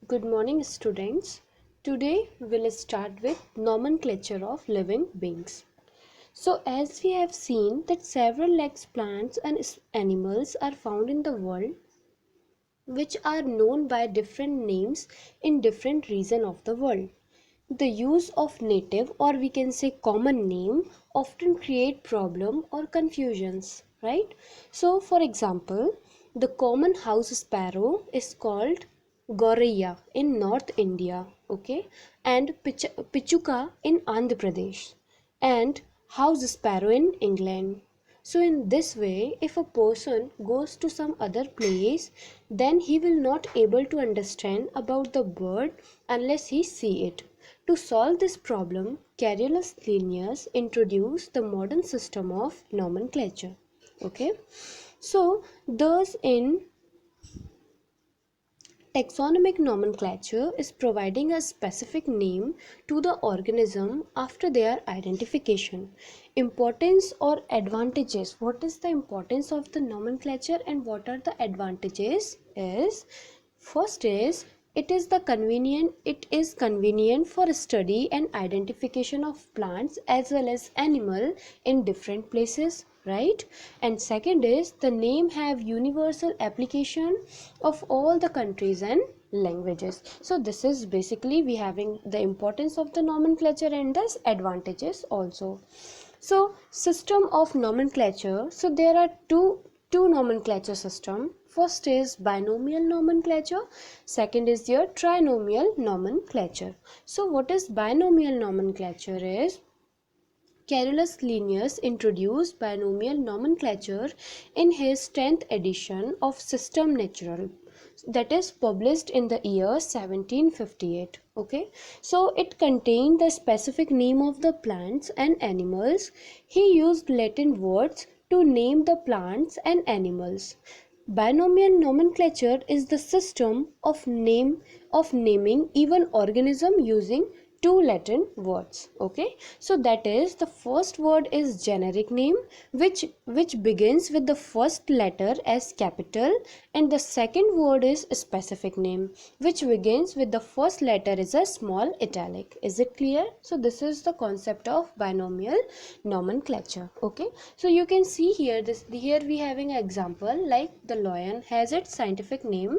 Good morning, students. Today we'll start with nomenclature of living beings. So, as we have seen that several legs plants and animals are found in the world which are known by different names in different regions of the world. The use of native or we can say common name often create problem or confusions, right? So for example, the common house sparrow is called Goraiya in North India, okay, and Pichuka in Andhra Pradesh, and house sparrow in England. So in this way, if a person goes to some other place, then he will not able to understand about the bird unless he see it. To solve this problem, Carolus Linnaeus introduced the modern system of nomenclature. Okay, so thus in taxonomic nomenclature is providing a specific name to the organism after their identification. Importance or advantages. What is the importance of the nomenclature and what are the advantages? Is first is it is convenient for study and identification of plants as well as animal in different places, right? And second is the name have universal application of all the countries and languages. So this is basically we having the importance of the nomenclature and thus advantages also. So system of nomenclature, so there are two nomenclature system. First is binomial nomenclature, second is your trinomial nomenclature. So what is binomial nomenclature is Carolus Linnaeus introduced binomial nomenclature in his 10th edition of System Natural, that is published in the year 1758. Okay, so it contained the specific name of the plants and animals. He used Latin words to name the plants and animals. Binomial nomenclature is the system of naming even organism using two Latin words. Okay, so that is the first word is generic name, which begins with the first letter as capital, and the second word is specific name, which begins with the first letter as a small italic. Is it clear? So this is the concept of binomial nomenclature. Okay, so you can see here here we having an example like the lion has its scientific name,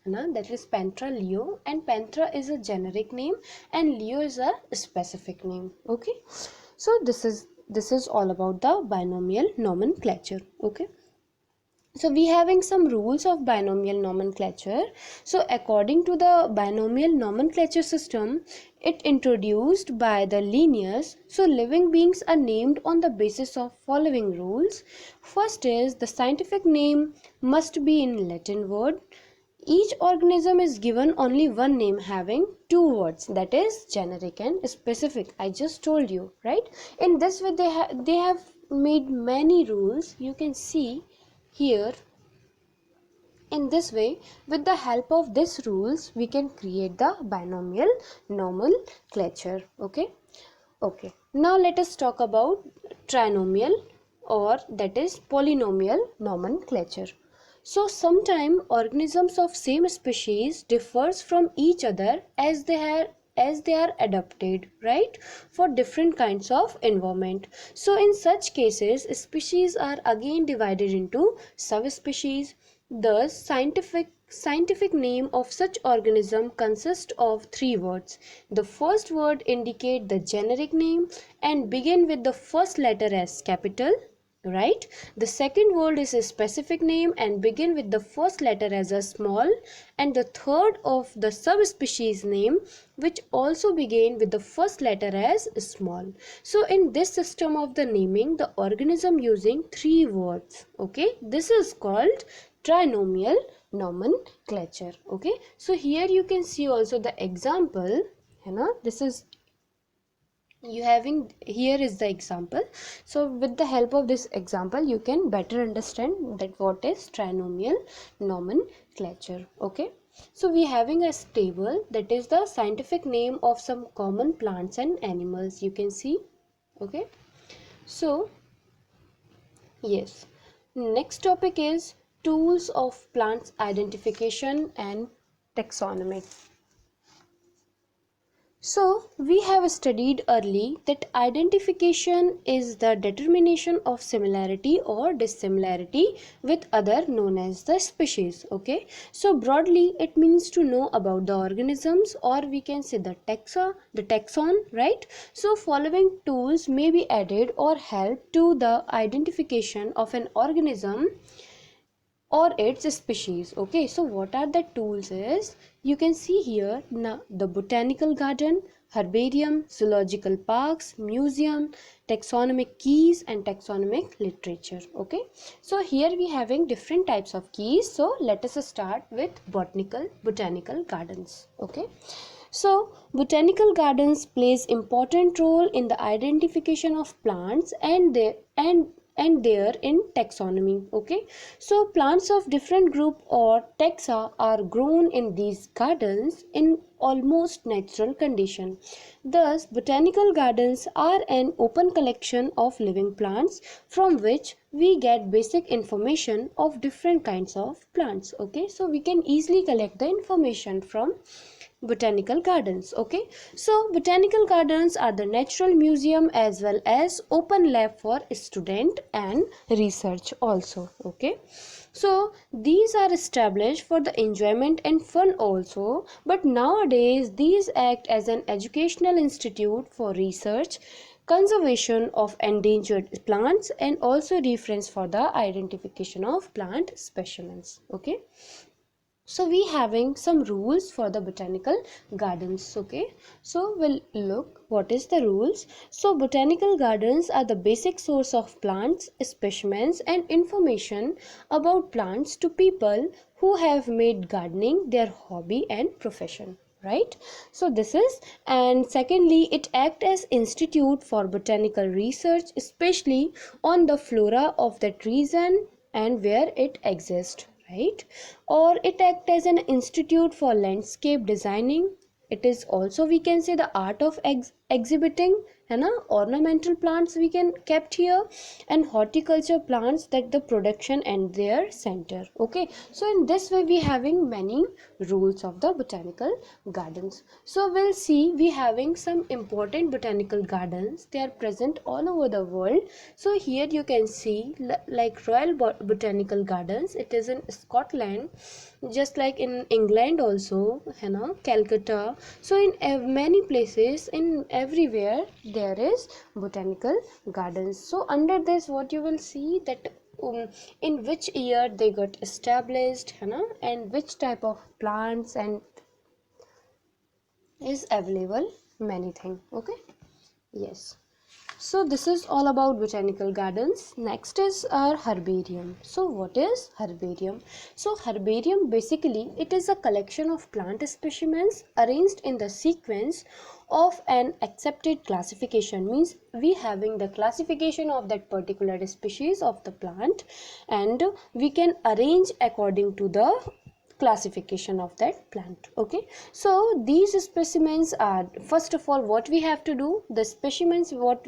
that is Panthera leo, and Panthera is a generic name and Leo is a specific name. Okay, so this is all about the binomial nomenclature. Okay, so we having some rules of binomial nomenclature. So according to the binomial nomenclature system, it introduced by the Linnaeus, so living beings are named on the basis of following rules. First is the scientific name must be in Latin word. Each organism is given only one name having two words, that is generic and specific. I just told you, right? In this way they have made many rules. You can see here in this way, with the help of these rules we can create the binomial nomenclature. Okay, now let us talk about trinomial or that is polynomial nomenclature. So sometimes organisms of same species differs from each other as they are adapted, right, for different kinds of environment. So in such cases species are again divided into subspecies. Thus scientific name of such organism consists of three words. The first word indicate the generic name and begin with the first letter as capital, right? The second word is a specific name and begin with the first letter as a small, and the third of the subspecies name which also begin with the first letter as small. So in this system of the naming, the organism using three words. Okay, this is called trinomial nomenclature. Okay, so here you can see also the example, this is you having here is the example. So with the help of this example you can better understand that what is trinomial nomenclature. Okay, so we having a table that is the scientific name of some common plants and animals, you can see. Okay, so yes, next topic is tools of plants identification and taxonomy. So we have studied early that identification is the determination of similarity or dissimilarity with other known as the species. Okay, so broadly it means to know about the organisms, or we can say the taxon, right? So following tools may be added or help to the identification of an organism or its species. Okay, so what are the tools is, you can see here now the botanical garden, herbarium, zoological parks, museum, taxonomic keys and taxonomic literature. Okay, so here we having different types of keys. So let us start with botanical gardens. Okay, so botanical gardens plays important role in the identification of plants and there in taxonomy. Okay, so plants of different group or taxa are grown in these gardens in almost natural condition. Thus botanical gardens are an open collection of living plants from which we get basic information of different kinds of plants. Okay, so we can easily collect the information from botanical gardens. Okay, so botanical gardens are the natural museum as well as open lab for student and research also. Okay, so these are established for the enjoyment and fun also, but nowadays these act as an educational institute for research, conservation of endangered plants and also reference for the identification of plant specimens. Okay, so we having some rules for the botanical gardens. Okay, so we'll look what is the rules. So botanical gardens are the basic source of plants specimens and information about plants to people who have made gardening their hobby and profession, right? So this is, and secondly it act as institute for botanical research, especially on the flora of that region and where it exists, right? Or it act as an institute for landscape designing. It is also, we can say, the art of exhibiting है ना, ornamental plants we can kept here, and horticulture plants that the production and their center. Okay, so in this way we having many rules of the botanical gardens. So we'll see we having some important botanical gardens. They are present all over the world. So here you can see like Royal Botanical Gardens, it is in Scotland, just like in England also, है ना, Calcutta. So in many places, in everywhere there is botanical gardens. So under this what you will see that in which year they got established, है ना, and which type of plants and is available, many things. Okay, yes. So this is all about botanical gardens. Next is our herbarium. So what is herbarium? So herbarium basically it is a collection of plant specimens arranged in the sequence of an accepted classification. Means we having the classification of that particular species of the plant, and we can arrange according to the classification of that plant. Okay, so these specimens are, first of all what we have to do, the specimens what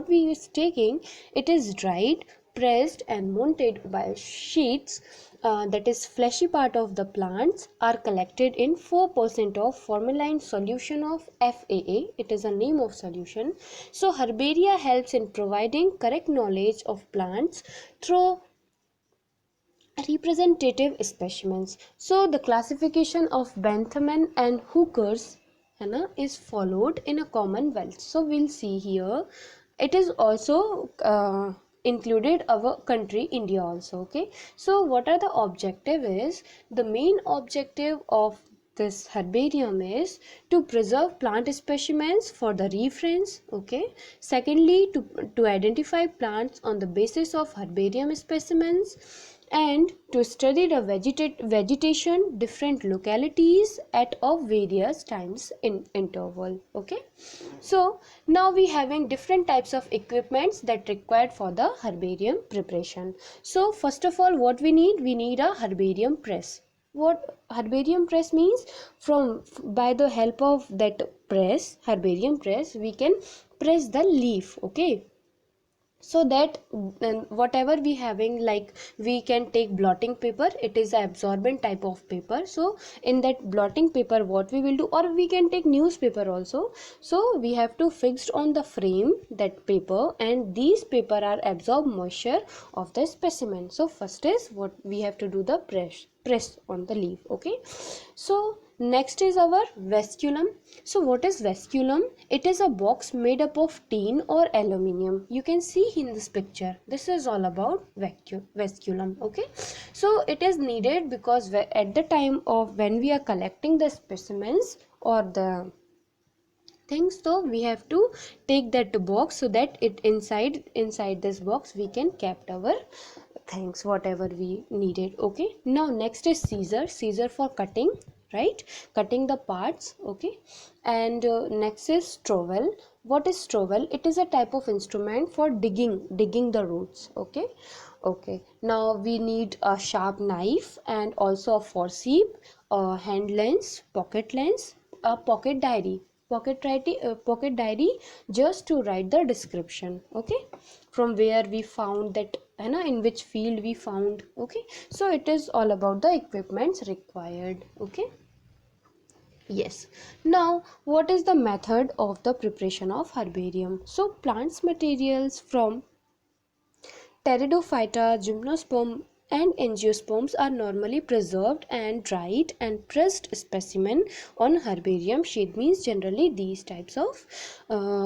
we is taking, it is dried, pressed and mounted by sheets, that is fleshy part of the plants are collected in 4% of formalin solution of FAA. It is a name of solution. So herbaria helps in providing correct knowledge of plants through representative specimens. So the classification of Bentham and Hooker's is followed in a commonwealth. So we'll see here it is also included our country India also. Okay, so what are the objective is, the main objective of this herbarium is to preserve plant specimens for the reference. Okay, secondly to identify plants on the basis of herbarium specimens, and to study the vegetation different localities at of various times in interval. Okay, so now we having different types of equipments that required for the herbarium preparation. So first of all what we need a herbarium press. What herbarium press means, from by the help of that press, herbarium press, we can press the leaf. Okay, so that whatever we having, like we can take blotting paper, it is a absorbent type of paper. So in that blotting paper what we will do, or we can take newspaper also, so we have to fixed on the frame that paper, and these paper are absorb moisture of the specimen. So first is what we have to do, the press on the leaf. Okay, so next is our vasculum. So what is vasculum? It is a box made up of tin or aluminium. You can see in this picture, this is all about vasculum. Okay, so it is needed because at the time of when we are collecting the specimens or the things, so we have to take that box, so that it inside this box we can kept our things whatever we needed. Okay, now next is scissor for cutting, right, cutting the parts. Okay, and next is trowel. What is trowel? It is a type of instrument for digging the roots. Okay, okay, now we need a sharp knife and also a forceps, a hand lens, pocket lens, a pocket diary just to write the description. Okay, from where we found that, in which field we found. Okay, so it is all about the equipments required. Okay, yes. Now what is the method of the preparation of herbarium? So plants materials from Pteridophyta, gymnosperm and angiosperms are normally preserved and dried and pressed specimen on herbarium sheet, means generally these types of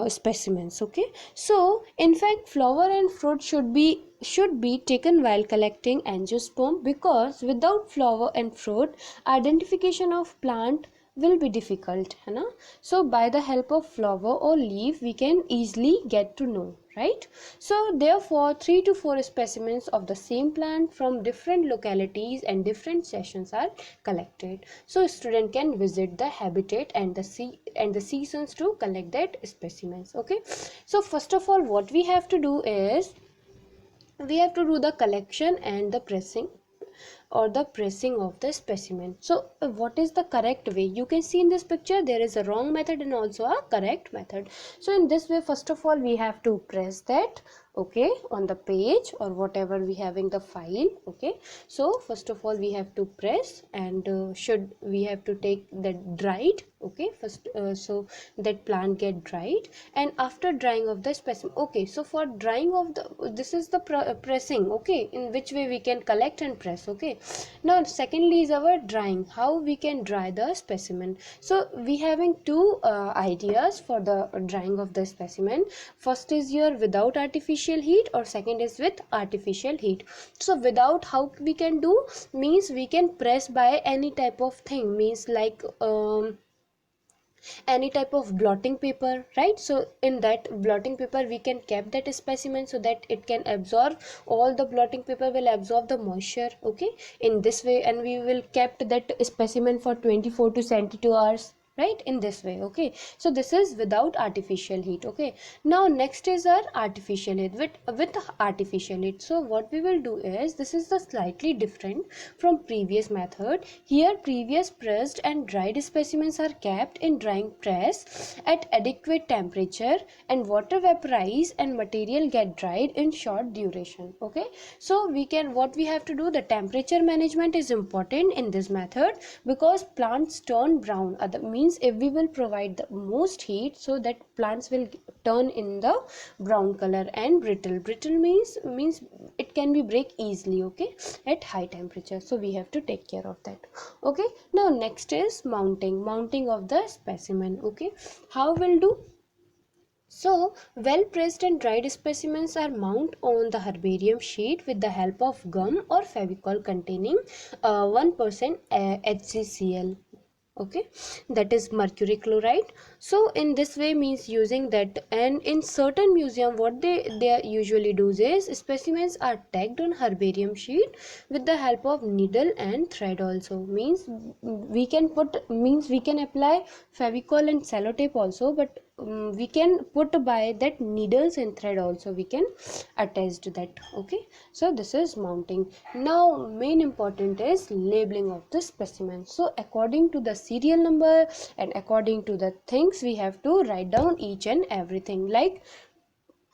specimens. Okay, so in fact flower and fruit should be taken while collecting angiosperm, because without flower and fruit identification of plant will be difficult, है ना? So by the help of flower or leaf we can easily get to know, right? So therefore 3 to 4 specimens of the same plant from different localities and different sessions are collected, so student can visit the habitat and the seasons to collect that specimens. Okay, so first of all what we have to do is we have to do the collection and the pressing of the specimen. So what is the correct way? You can see in this picture there is a wrong method and also a correct method. So in this way, first of all we have to press that, okay, on the page or whatever we have in the file. Okay, so first of all we have to press, and we have to take that dried. Okay, first so that plant get dried, and after drying of the specimen. Okay, so for drying of the, this is the pressing. Okay, in which way we can collect and press. Okay, now secondly is our drying, how we can dry the specimen. So we having two ideas for the drying of the specimen. First is your without artificial heat, or second is with artificial heat. So without, how we can do, means we can press by any type of thing, means like any type of blotting paper, right? So in that blotting paper we can keep that specimen so that it can absorb, all the blotting paper will absorb the moisture. Okay, in this way, and we will kept that specimen for 24 to 72 hours, right, in this way. Okay, so this is without artificial heat. Okay, now next is our artificial heat, with artificial heat. So what we will do is, this is the slightly different from previous method. Here previous pressed and dried specimens are kept in drying press at adequate temperature, and water vaporize and material get dried in short duration. Okay, so we can, what we have to do, the temperature management is important in this method, because plants turn brown. Other means, if we will provide the most heat, so that plants will turn in the brown color, and brittle means it can be break easily. Okay, at high temperature, so we have to take care of that. Okay, now next is mounting of the specimen. Okay, how will do? So, well pressed and dried specimens are mounted on the herbarium sheet with the help of gum or Fevicol containing 1% HCl. Okay, that is mercury chloride. So in this way, means using that, and in certain museum what they usually do is, specimens are tagged on herbarium sheet with the help of needle and thread also. Means we can apply Fevicol and sellotape also, but we can put by that needles and thread also, we can attach to that. Okay, so this is mounting. Now main important is labeling of the specimen. So according to the serial number and according to the things, we have to write down each and everything, like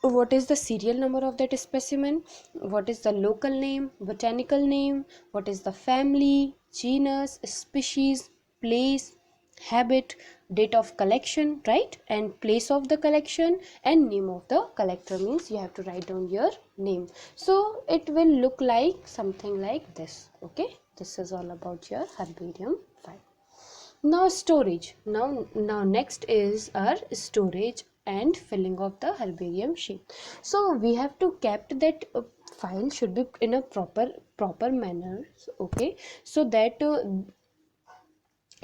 what is the serial number of that specimen, what is the local name, botanical name, what is the family, genus, species, place, habit, date of collection, right, and place of the collection, and name of the collector, means you have to write down your name. So it will look like something like this. Okay, this is all about your herbarium file. Now storage. Now next is our storage and filling of the herbarium sheet. So we have to kept that file should be in a proper manner. Okay, so that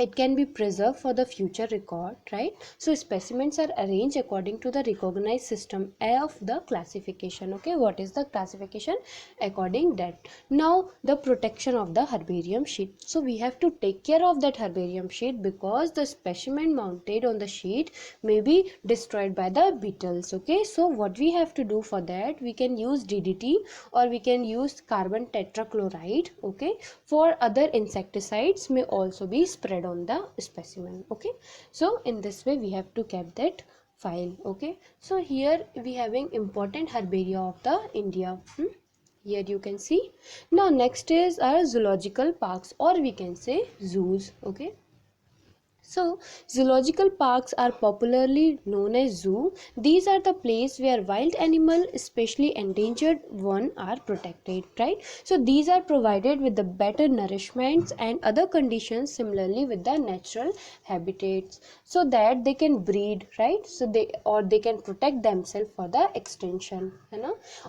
it can be preserved for the future record, right? So specimens are arranged according to the recognized system of the classification. Okay, what is the classification? According that. Now the protection of the herbarium sheet. So we have to take care of that herbarium sheet, because the specimen mounted on the sheet may be destroyed by the beetles. Okay, so what we have to do for that, we can use DDT or we can use carbon tetrachloride. Okay, for other insecticides may also be spread on the specimen. Okay, so in this way we have to keep that file. Okay, so here we having important herbaria of the India. Here you can see. Now next is our zoological parks, or we can say zoos. Okay, so zoological parks are popularly known as zoo. These are the place where wild animal, especially endangered one, are protected, right? So these are provided with the better nourishments and other conditions similarly with the natural habitats, so that they can breed, right? So they can protect themselves for the extinction,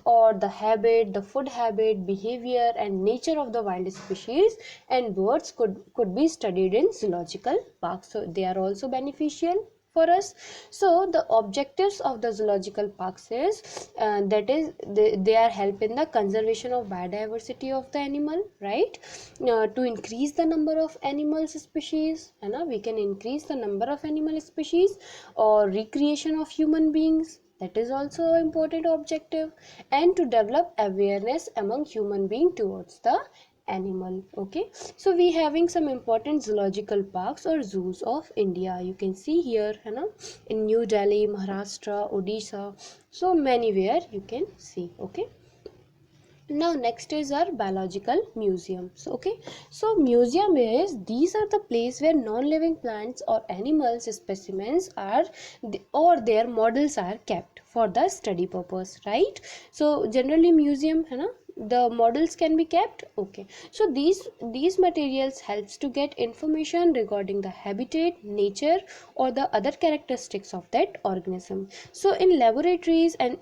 or the habit, the food habit, behavior and nature of the wild species and birds could be studied in zoological parks. So they are also beneficial for us. So the objectives of the zoological parks is that is they are help in the conservation of biodiversity of the animal, right? To increase the number of animals species, we can increase the number of animal species, or recreation of human beings, that is also an important objective, and to develop awareness among human beings towards the animal. Okay, so we having some important zoological parks or zoos of India. You can see here, in New Delhi, Maharashtra, Odisha, so many where you can see. Okay, now next is our biological museums. Okay, so museum is, these are the place where non-living plants or animals specimens are or their models are kept for the study purpose, right? So generally museum, the models can be kept. Okay, so these materials helps to get information regarding the habitat, nature or the other characteristics of that organism. So in laboratories and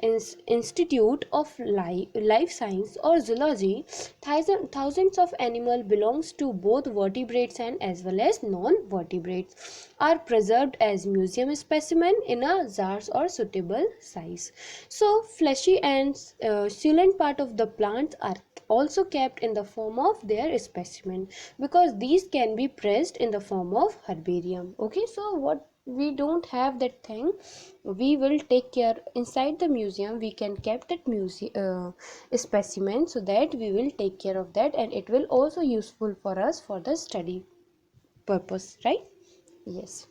institute of life science or zoology, thousands of animal belongs to both vertebrates and as well as non-vertebrates are preserved as museum specimen in a jars or suitable size. So fleshy and succulent part of the plants are also kept in the form of their specimen, because these can be pressed in the form of herbarium. Okay, so what we don't have that thing, we will take care inside the museum, we can keep that specimen, so that we will take care of that, and it will also useful for us for the study purpose, right? Yes.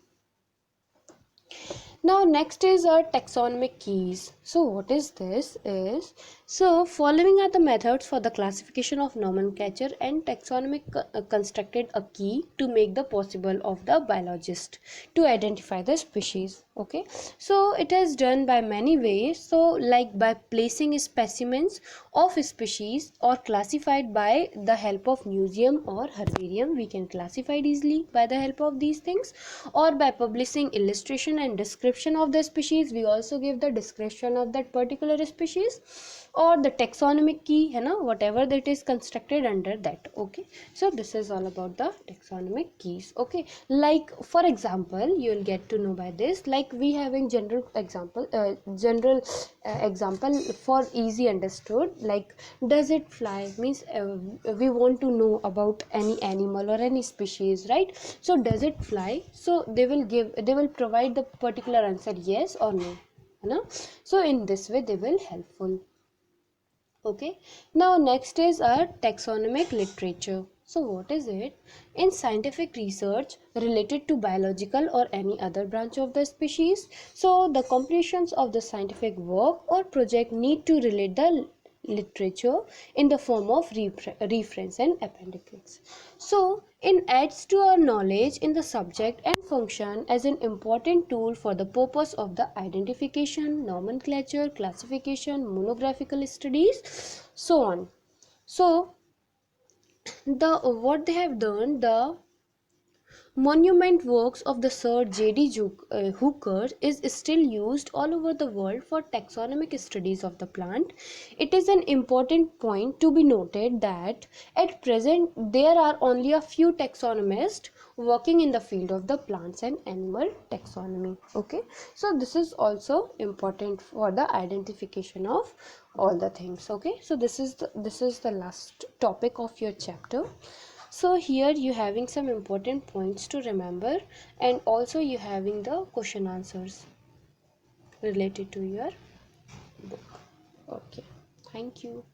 Now next is our taxonomic keys. So what is this is, so following are the methods for the classification of nomenclature, and taxonomic constructed a key to make the possible of the biologist to identify the species. Okay, so it is done by many ways, so like by placing specimens of species or classified by the help of museum or herbarium, we can classify it easily by the help of these things, or by publishing illustration and description of the species, we also give the description of that particular species, or the taxonomic key, whatever that is constructed under that. Okay, so this is all about the taxonomic keys. Okay, like for example, you will get to know by this, like we having general example for easy understood, like does it fly, means we want to know about any animal or any species, right? So does it fly, so they will provide the particular answer yes or no, so in this way they will helpful. Okay, now next is our taxonomic literature. So what is it? In scientific research related to biological or any other branch of the species, so the completions of the scientific work or project need to relate the literature in the form of reference and appendix. So it adds to our knowledge in the subject and function as an important tool for the purpose of the identification, nomenclature, classification, monographical studies, so on. So the what they have done, the monument works of the Sir J.D. Hooker is still used all over the world for taxonomic studies of the plant. It is an important point to be noted that at present there are only a few taxonomists working in the field of the plants and animal taxonomy. Okay, so this is also important for the identification of all the things. Okay, so this is the last topic of your chapter. So here you having some important points to remember, and also you having the question answers related to your book. Okay, thank you.